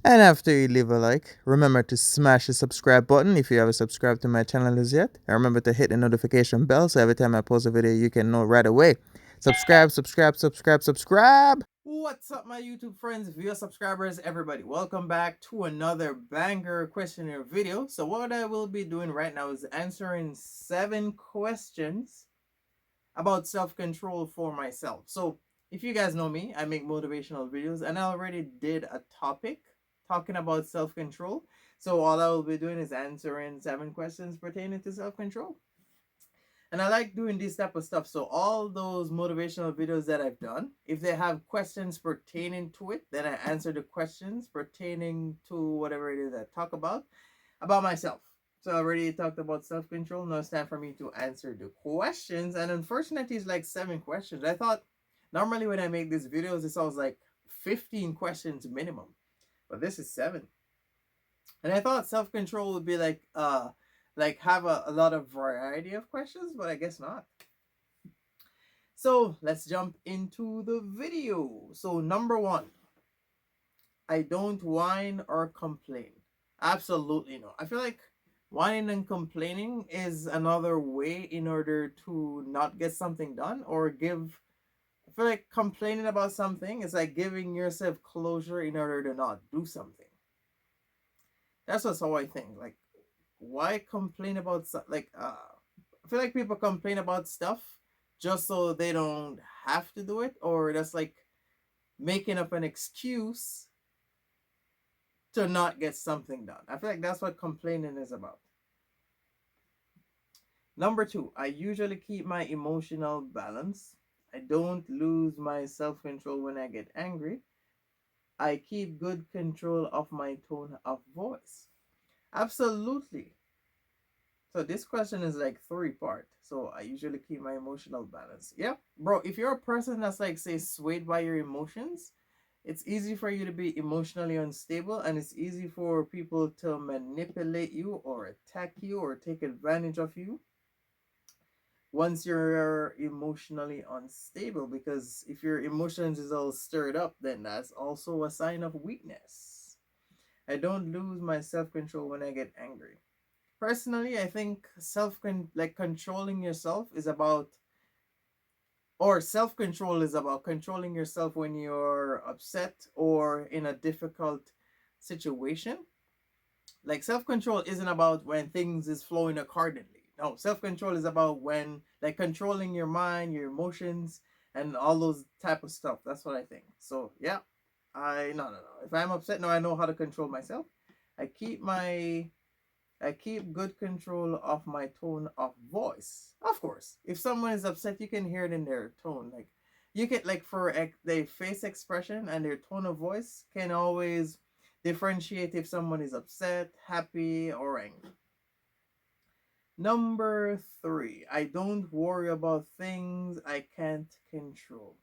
And after you leave a like, remember to smash the subscribe button if you haven't subscribed to my channel as yet. And remember to hit the notification bell so every time I post a video, you can know right away. Subscribe, subscribe, subscribe, subscribe. What's up, my YouTube friends, viewer subscribers, everybody? Welcome back to another banger questionnaire video. So what I will be doing right now is answering 7 questions about self-control for myself. So if you guys know me, I make motivational videos and I already did a topic talking about self-control. So all I will be doing is answering 7 questions pertaining to self-control. And I like doing this type of stuff. So all those motivational videos that I've done, if they have questions pertaining to it, then I answer the questions pertaining to whatever it is I talk about myself. So I already talked about self-control. Now it's time for me to answer the questions. And unfortunately, it's like 7 questions. I thought normally when I make these videos, it's always like 15 questions minimum. But this is 7. And I thought self-control would be like have a lot of variety of questions, but I guess not. So let's jump into the video. So number 1, I don't whine or complain. Absolutely no. I feel like whining and complaining is another way in order to not get something done or give. I feel like complaining about something is like giving yourself closure in order to not do something. That's just how I think. Like, why complain about I feel like people complain about stuff just so they don't have to do it, or that's like making up an excuse to not get something done. I feel like that's what complaining is about. Number 2, I usually keep my emotional balance. I don't lose my self control when I get angry. I keep good control of my tone of voice. Absolutely. So this question is like 3 part. So I usually keep my emotional balance. Yeah, bro. If you're a person that's like say swayed by your emotions, it's easy for you to be emotionally unstable, and it's easy for people to manipulate you or attack you or take advantage of you once you're emotionally unstable. Because if your emotions is all stirred up, then that's also a sign of weakness. I don't lose my self-control when I get angry. Personally, I think like controlling yourself is about, or self-control is about controlling yourself when you're upset or in a difficult situation. Like self-control isn't about when things is flowing accordingly. No, self-control is about when like controlling your mind, your emotions, and all those type of stuff. That's what I think. So yeah, I no no no. If I'm upset, no, I know how to control myself. I keep my I keep good control of my tone of voice. Of course, if someone is upset, you can hear it in their tone. Like you can like for their face expression and their tone of voice can always differentiate if someone is upset, happy, or angry. Number 3, I don't worry about things I can't control.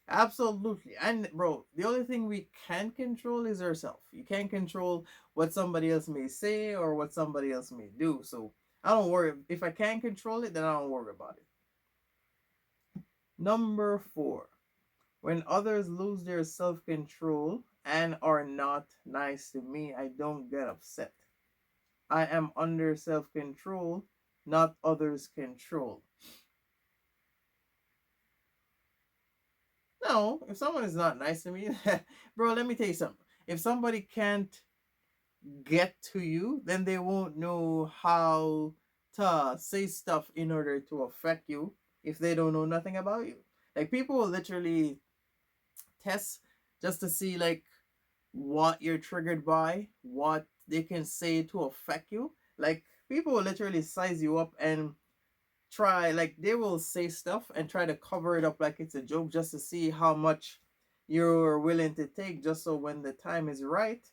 Absolutely. And bro, the only thing we can control is ourselves. You can't control what somebody else may say or what somebody else may do. So I don't worry. If I can't control it, then I don't worry about it. Number 4, when others lose their self control and are not nice to me, I don't get upset. I am under self control, not others' control. No, if someone is not nice to me, bro, let me tell you something. If somebody can't get to you, then they won't know how to say stuff in order to affect you if they don't know nothing about you. Like people will literally test just to see like what you're triggered by, what they can say to affect you. Like people will literally size you up and try like they will say stuff and try to cover it up like it's a joke just to see how much you're willing to take just so when the time is right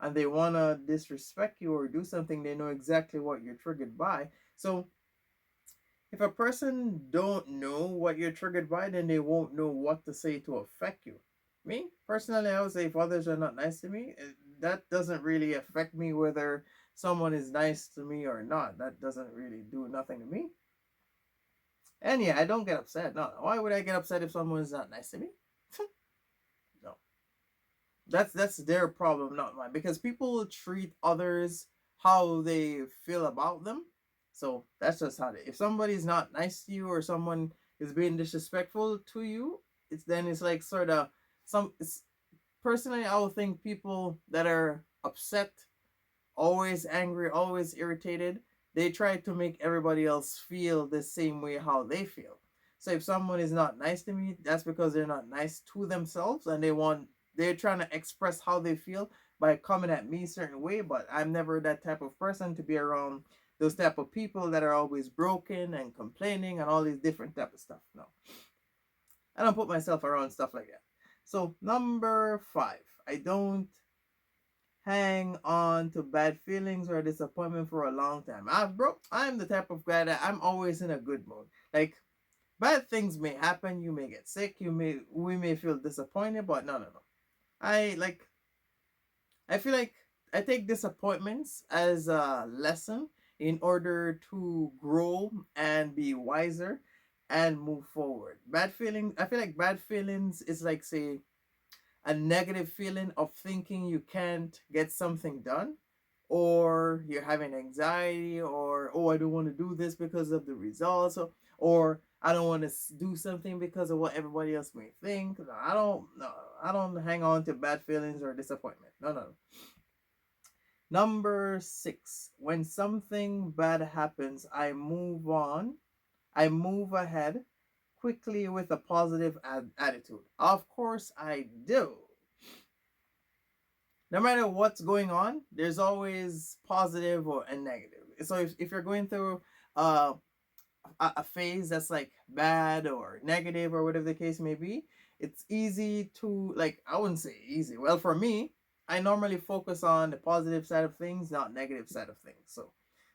and they want to disrespect you or do something, they know exactly what you're triggered by. So if a person don't know what you're triggered by, then they won't know what to say to affect you. Me personally, I would say if others are not nice to me, that doesn't really affect me whether someone is nice to me or not. That doesn't really do nothing to me. And yeah, I don't get upset. No, why would I get upset if someone is not nice to me? No. That's their problem, not mine. Because people treat others how they feel about them. So that's just how they. If somebody's not nice to you or someone is being disrespectful to you, it's like sort of some. It's personally, I would think people that are upset, always angry, always irritated, they try to make everybody else feel the same way how they feel. So if someone is not nice to me, that's because they're not nice to themselves and they're trying to express how they feel by coming at me a certain way, but I'm never that type of person to be around those type of people that are always broken and complaining and all these different type of stuff. No. I don't put myself around stuff like that. So number 5, I don't hang on to bad feelings or disappointment for a long time. I'm the type of guy that I'm always in a good mood. Like bad things may happen, you may get sick, we may feel disappointed, but no. I like I feel like I take disappointments as a lesson in order to grow and be wiser and move forward. I feel like bad feelings is like say a negative feeling of thinking you can't get something done, or you're having anxiety, or oh, I don't want to do this because of the results, or I don't want to do something because of what everybody else may think. No, I don't hang on to bad feelings or disappointment. No. Number 6, when something bad happens, I move on. I move ahead quickly with a positive attitude. Of course I do. No matter what's going on, there's always positive or a negative. So if you're going through uh, a phase that's like bad or negative or whatever the case may be, it's easy to, like, I wouldn't say easy. Well, for me, I normally focus on the positive side of things, not negative side of things. So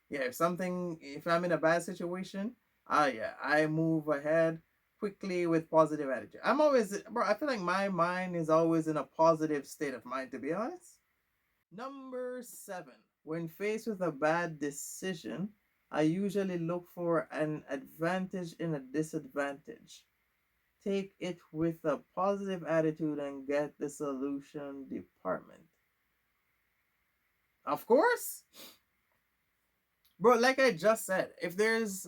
yeah, if I'm in a bad situation, yeah, I move ahead quickly with positive attitude. I'm always, bro, I feel like my mind is always in a positive state of mind, to be honest. Number 7. When faced with a bad decision, I usually look for an advantage in a disadvantage. Take it with a positive attitude and get the solution department. Of course, bro, like I just said, if there's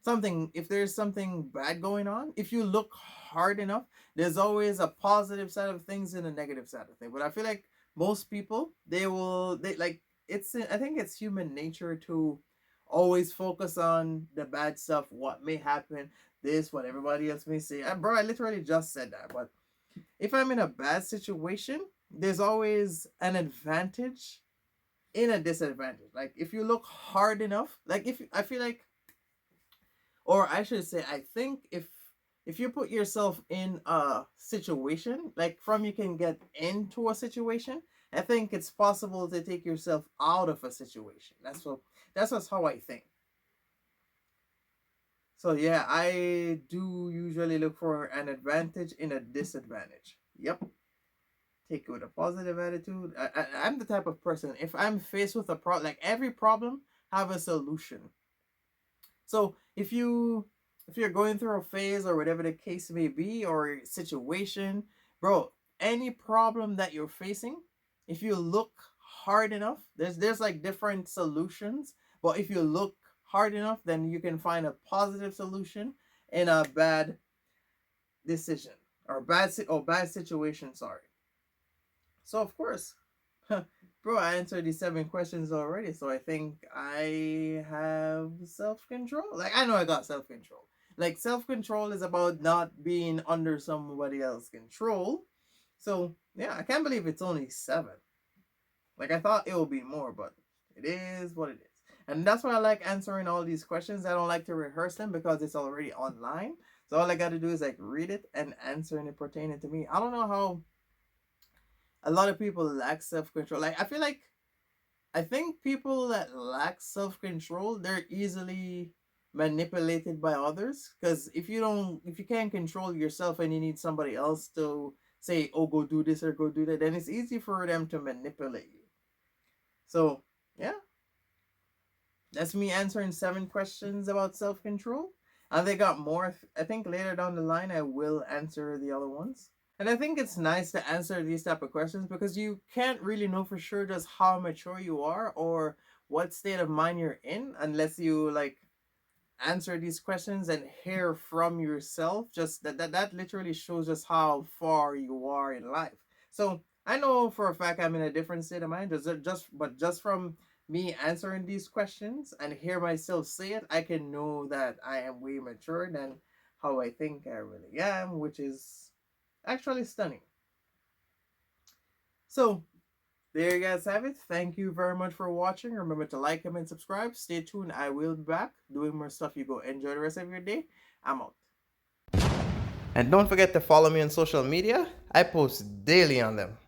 something bad going on, if you look hard enough, there's always a positive side of things and a negative side of things. But I feel like most people, they like, I think it's human nature to always focus on the bad stuff, what may happen, this, what everybody else may say. Bro, I literally just said that. But if I'm in a bad situation, there's always an advantage in a disadvantage. Like if you look hard enough, like if I feel like, or I should say, I think if you put yourself in a situation, like from you can get into a situation, I think it's possible to take yourself out of a situation. That's just how I think. So yeah, I do usually look for an advantage in a disadvantage. Yep. Take it with a positive attitude. I'm the type of person, if I'm faced with a problem, like every problem have a solution. So if you're going through a phase or whatever the case may be or situation, bro, any problem that you're facing, if you look hard enough, there's like different solutions, but if you look hard enough, then you can find a positive solution in a bad decision or bad situation, sorry. So of course, bro, I answered these 7 questions already, so I think I have self control. Like I know I got self control. Like self control is about not being under somebody else's control. So yeah, I can't believe it's only 7. Like I thought it would be more, but it is what it is. And that's why I like answering all these questions. I don't like to rehearse them because it's already online. So all I got to do is like read it and answer and it pertaining to me. I don't know how a lot of people lack self control. Like I think people that lack self control, they're easily manipulated by others. Because if you can't control yourself and you need somebody else to say, "Oh, go do this or go do that," then it's easy for them to manipulate you. So yeah, that's me answering 7 questions about self control. And they got more. I think later down the line I will answer the other ones. And I think it's nice to answer these type of questions because you can't really know for sure just how mature you are or what state of mind you're in unless you like answer these questions and hear from yourself. Just that literally shows us how far you are in life. So I know for a fact I'm in a different state of mind. Just from me answering these questions and hear myself say it, I can know that I am way mature than how I think I really am, which is actually stunning. So there you guys have it. Thank you very much for watching. Remember to like, comment, subscribe. Stay tuned. I will be back doing more stuff. You go enjoy the rest of your day. I'm out. And don't forget to follow me on social media. I post daily on them.